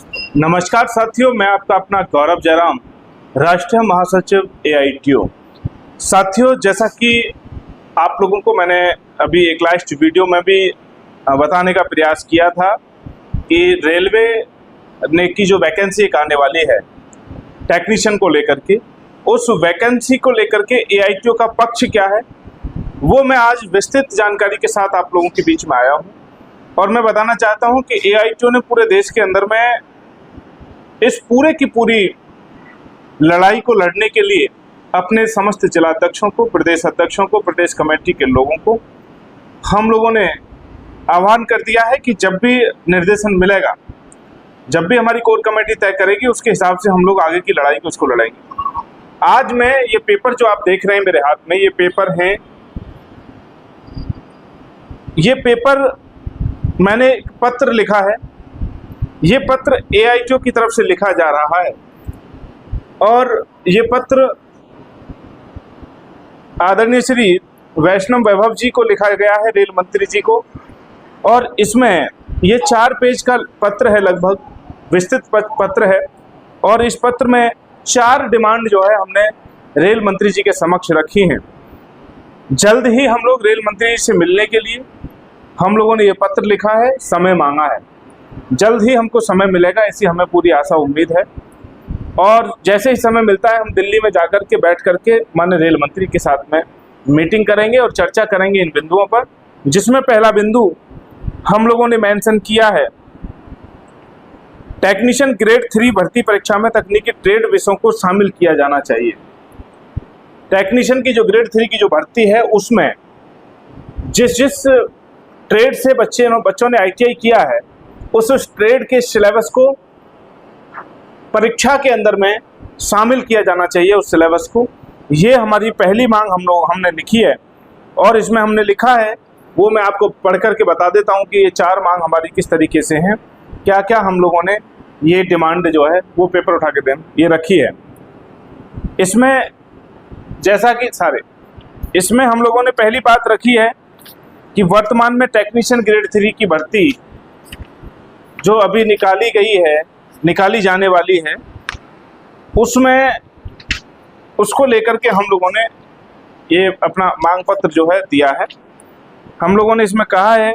नमस्कार साथियों, मैं आपका अपना गौरव जयराम, राष्ट्रीय महासचिव AITO। साथियों, जैसा कि आप लोगों को मैंने अभी एक लास्ट वीडियो में भी बताने का प्रयास किया था कि रेलवे ने की जो वैकेंसी एक आने वाली है टेक्नीशियन को लेकर के, उस वैकेंसी को लेकर के AITO का पक्ष क्या है वो मैं आज विस्तृत जानकारी के साथ आप लोगों के बीच में आया हूँ। और मैं बताना चाहता हूँ कि AITO ने पूरे देश के अंदर में इस पूरे की पूरी लड़ाई को लड़ने के लिए अपने समस्त जिला अध्यक्षों को, प्रदेश अध्यक्षों को, प्रदेश कमेटी के लोगों को हम लोगों ने आह्वान कर दिया है कि जब भी निर्देशन मिलेगा, जब भी हमारी कोर कमेटी तय करेगी, उसके हिसाब से हम लोग आगे की लड़ाई को उसको लड़ाएंगे। आज मैं ये पेपर जो आप देख रहे हैं मेरे हाथ में, ये पेपर हैं, ये पेपर मैंने एक पत्र लिखा है। ये पत्र AITO की तरफ से लिखा जा रहा है और ये पत्र आदरणीय श्री वैष्णव वैभव जी को लिखा गया है, रेल मंत्री जी को। और इसमें ये 4 पेज का पत्र है, लगभग विस्तृत पत्र है। और इस पत्र में 4 डिमांड जो है हमने रेल मंत्री जी के समक्ष रखी हैं। जल्द ही हम लोग रेल मंत्री जी से मिलने के लिए हम लोगों ने ये पत्र लिखा है, समय मांगा है। जल्द ही हमको समय मिलेगा, ऐसी हमें पूरी आशा उम्मीद है। और जैसे ही समय मिलता है हम दिल्ली में जाकर के बैठ करके माननीय रेल मंत्री के साथ में मीटिंग करेंगे और चर्चा करेंगे इन बिंदुओं पर, जिसमें पहला बिंदु हम लोगों ने मेंशन किया है, टेक्नीशियन ग्रेड 3 भर्ती परीक्षा में तकनीकी ट्रेड विषयों को शामिल किया जाना चाहिए। टेक्नीशियन की जो ग्रेड 3 की जो भर्ती है, उसमें जिस ट्रेड से बच्चों ने ITI किया है, उस ट्रेड के सिलेबस को परीक्षा के अंदर में शामिल किया जाना चाहिए, उस सिलेबस को। ये हमारी पहली मांग हमने लिखी है। और इसमें हमने लिखा है, वो मैं आपको पढ़ करके बता देता हूँ कि ये 4 मांग हमारी किस तरीके से हैं, क्या क्या हम लोगों ने ये डिमांड जो है वो पेपर उठा के दें ये रखी है। इसमें जैसा कि इसमें हम लोगों ने पहली बात रखी है कि वर्तमान में टेक्नीशियन ग्रेड 3 की भर्ती जो अभी निकाली जाने वाली है, उसमें उसको लेकर के हम लोगों ने ये अपना मांग पत्र जो है दिया है। हम लोगों ने इसमें कहा है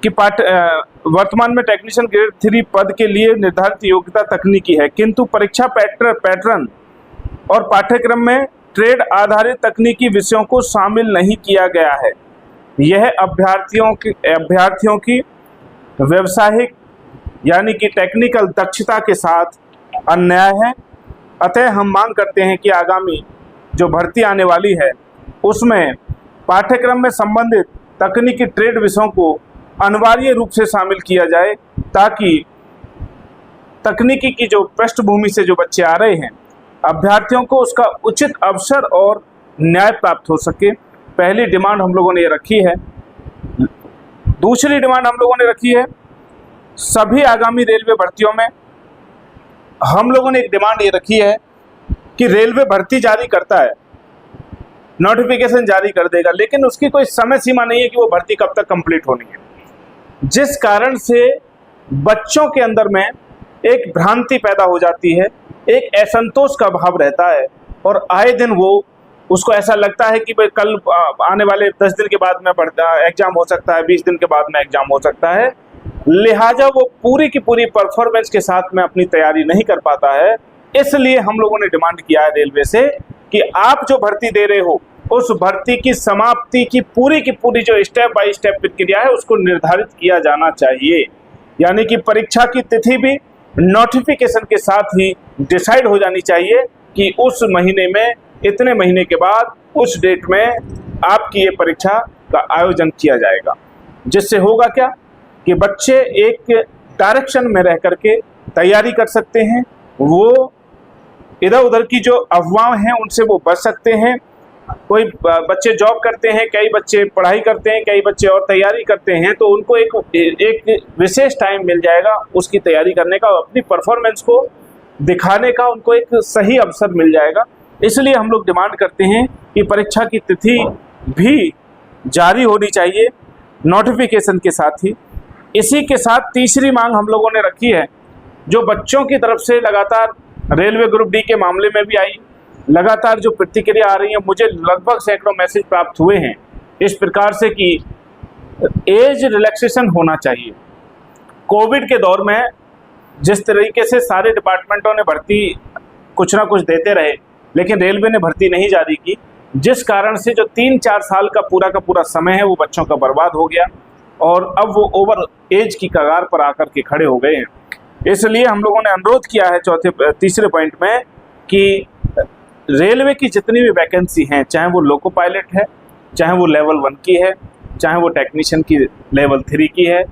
कि वर्तमान में टेक्नीशियन ग्रेड 3 पद के लिए निर्धारित योग्यता तकनीकी है, किंतु परीक्षा पैटर्न और पाठ्यक्रम में ट्रेड आधारित तकनीकी विषयों को शामिल नहीं किया गया है। यह अभ्यर्थियों की व्यवसायिक यानी कि टेक्निकल दक्षता के साथ अन्याय है। अतः हम मांग करते हैं कि आगामी जो भर्ती आने वाली है, उसमें पाठ्यक्रम में संबंधित तकनीकी ट्रेड विषयों को अनिवार्य रूप से शामिल किया जाए, ताकि तकनीकी की जो पृष्ठभूमि से जो बच्चे आ रहे हैं, अभ्यर्थियों को उसका उचित अवसर और न्याय प्राप्त हो सके। पहली डिमांड हम लोगों ने ये रखी है। दूसरी डिमांड हम लोगों ने रखी है, सभी आगामी रेलवे भर्तियों में हम लोगों ने एक डिमांड ये रखी है कि रेलवे भर्ती जारी करता है, नोटिफिकेशन जारी कर देगा, लेकिन उसकी कोई समय सीमा नहीं है कि वो भर्ती कब तक कंप्लीट होनी है, जिस कारण से बच्चों के अंदर में एक भ्रांति पैदा हो जाती है, एक असंतोष का भाव रहता है। और आए दिन वो उसको ऐसा लगता है कि भाई कल आने वाले 10 दिन के बाद में एग्जाम हो सकता है, 20 दिन के बाद में एग्जाम हो सकता है, लिहाजा वो पूरी की पूरी परफॉर्मेंस के साथ में अपनी तैयारी नहीं कर पाता है। इसलिए हम लोगों ने डिमांड किया है रेलवे से कि आप जो भर्ती दे रहे हो, उस भर्ती की समाप्ति की पूरी जो स्टेप बाय स्टेप प्रक्रिया है, उसको निर्धारित किया जाना चाहिए। यानी कि परीक्षा की तिथि भी नोटिफिकेशन के साथ ही डिसाइड हो जानी चाहिए कि उस महीने में, इतने महीने के बाद, उस डेट में आपकी ये परीक्षा का आयोजन किया जाएगा। जिससे होगा क्या कि बच्चे एक डायरेक्शन में रह करके तैयारी कर सकते हैं, वो इधर उधर की जो अफवाह हैं उनसे वो बच सकते हैं। कोई बच्चे जॉब करते हैं, कई बच्चे पढ़ाई करते हैं, कई बच्चे और तैयारी करते हैं, तो उनको एक विशेष टाइम मिल जाएगा उसकी तैयारी करने का, अपनी परफॉर्मेंस को दिखाने का उनको एक सही अवसर मिल जाएगा। इसलिए हम लोग डिमांड करते हैं कि परीक्षा की तिथि भी जारी होनी चाहिए नोटिफिकेशन के साथ ही। इसी के साथ तीसरी मांग हम लोगों ने रखी है जो बच्चों की तरफ से लगातार रेलवे ग्रुप डी के मामले में भी आई, लगातार जो प्रतिक्रिया आ रही है, मुझे लगभग सैकड़ों मैसेज प्राप्त हुए हैं इस प्रकार से कि एज रिलैक्सेशन होना चाहिए। कोविड के दौर में जिस तरीके से सारे डिपार्टमेंटों ने भर्ती कुछ ना कुछ देते रहे, लेकिन रेलवे ने भर्ती नहीं जारी की, जिस कारण से जो 3-4 साल का पूरा समय है वो बच्चों का बर्बाद हो गया और अब वो ओवर एज की कगार पर आकर के खड़े हो गए हैं। इसलिए हम लोगों ने अनुरोध किया है तीसरे पॉइंट में कि रेलवे की जितनी भी वैकेंसी हैं, चाहे वो लोको पायलट है, चाहे वो लेवल 1 की है, चाहे वो टेक्नीशियन की लेवल 3 की है,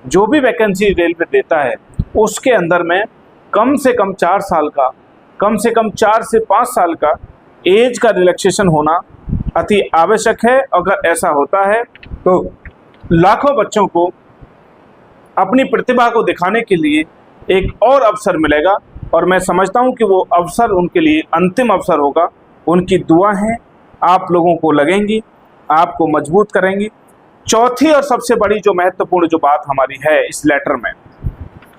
जो भी वैकेंसी रेलवे देता है उसके अंदर में कम से कम 4 साल का, कम से कम 4 से 5 साल का एज का रिलैक्सेशन होना अति आवश्यक है। अगर ऐसा होता है तो लाखों बच्चों को अपनी प्रतिभा को दिखाने के लिए एक और अवसर मिलेगा और मैं समझता हूं कि वो अवसर उनके लिए अंतिम अवसर होगा। उनकी दुआएं आप लोगों को लगेंगी, आपको मजबूत करेंगी। चौथी और सबसे बड़ी जो महत्वपूर्ण जो बात हमारी है इस लेटर में,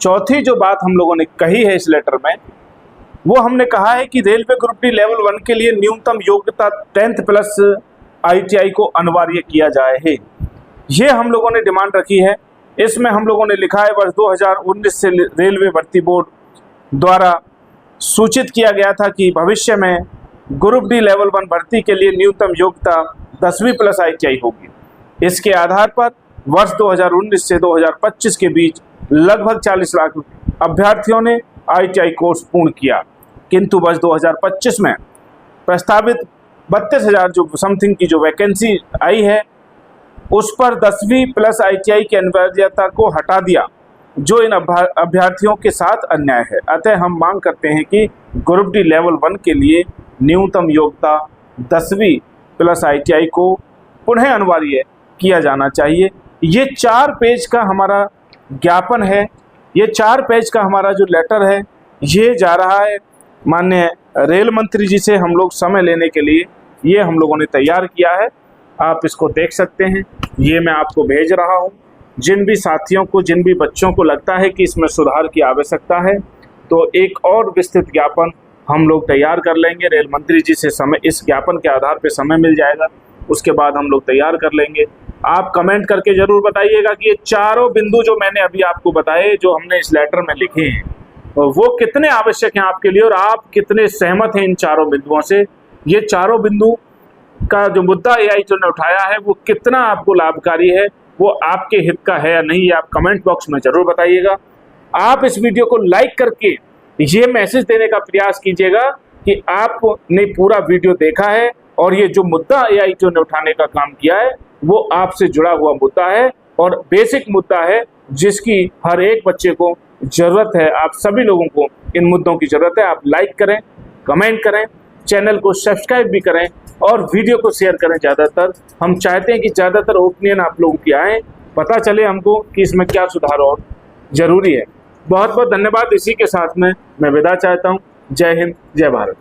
चौथी जो बात हम लोगों ने कही है इस लेटर में, वो हमने कहा है कि रेलवे ग्रुप डी लेवल 1 के लिए न्यूनतम योग्यता 10th प्लस ITI को अनिवार्य किया जाए है। ये हम लोगों ने डिमांड रखी है। इसमें हम लोगों ने लिखा है वर्ष 2019 से रेलवे भर्ती बोर्ड द्वारा सूचित किया गया था कि भविष्य में ग्रुप डी लेवल 1 भर्ती के लिए न्यूनतम योग्यता 10वीं प्लस ITI होगी। इसके आधार पर वर्ष 2019 से 2025 के बीच लगभग 40 लाख अभ्यर्थियों ने ITI कोर्स पूर्ण किया, किंतु वर्ष 2025 में प्रस्तावित 32,000 जो समथिंग की जो वैकेंसी आई है उस पर 10वीं प्लस ITI की अनिवार्यता को हटा दिया, जो इन अभ्यर्थियों के साथ अन्याय है। अतः हम मांग करते हैं कि ग्रुप डी लेवल 1 के लिए न्यूनतम योग्यता 10वीं प्लस ITI को पुनः अनिवार्य किया जाना चाहिए। ये 4 पेज का हमारा ज्ञापन है, ये 4 पेज का हमारा जो लेटर है, ये जा रहा है माननीय रेल मंत्री जी से हम लोग समय लेने के लिए, ये हम लोगों ने तैयार किया है। आप इसको देख सकते हैं, ये मैं आपको भेज रहा हूँ। जिन भी साथियों को, जिन भी बच्चों को लगता है कि इसमें सुधार की आवश्यकता है, तो एक और विस्तृत ज्ञापन हम लोग तैयार कर लेंगे। रेल मंत्री जी से समय, इस ज्ञापन के आधार पर समय मिल जाएगा, उसके बाद हम लोग तैयार कर लेंगे। आप कमेंट करके ज़रूर बताइएगा कि ये चारों बिंदु जो मैंने अभी आपको बताए, जो हमने इस लेटर में लिखे हैं, वो कितने आवश्यक हैं आपके लिए और आप कितने सहमत हैं इन चारों बिंदुओं से। ये चारों बिंदु का जो मुद्दा AITO ने उठाया है वो कितना आपको लाभकारी है, वो आपके हित का है या नहीं, ये आप कमेंट बॉक्स में ज़रूर बताइएगा। आप इस वीडियो को लाइक करके ये मैसेज देने का प्रयास कीजिएगा कि आपने पूरा वीडियो देखा है और ये जो मुद्दा AITO ने उठाने का काम किया है वो आपसे जुड़ा हुआ मुद्दा है और बेसिक मुद्दा है, जिसकी हर एक बच्चे को ज़रूरत है। आप सभी लोगों को इन मुद्दों की ज़रूरत है। आप लाइक करें, कमेंट करें, चैनल को सब्सक्राइब भी करें और वीडियो को शेयर करें ज़्यादातर। हम चाहते हैं कि ज़्यादातर ओपिनियन आप लोगों की आए, पता चले हमको कि इसमें क्या सुधार और ज़रूरी है। बहुत बहुत धन्यवाद। इसी के साथ में मैं विदा चाहता हूँ। जय हिंद, जय भारत।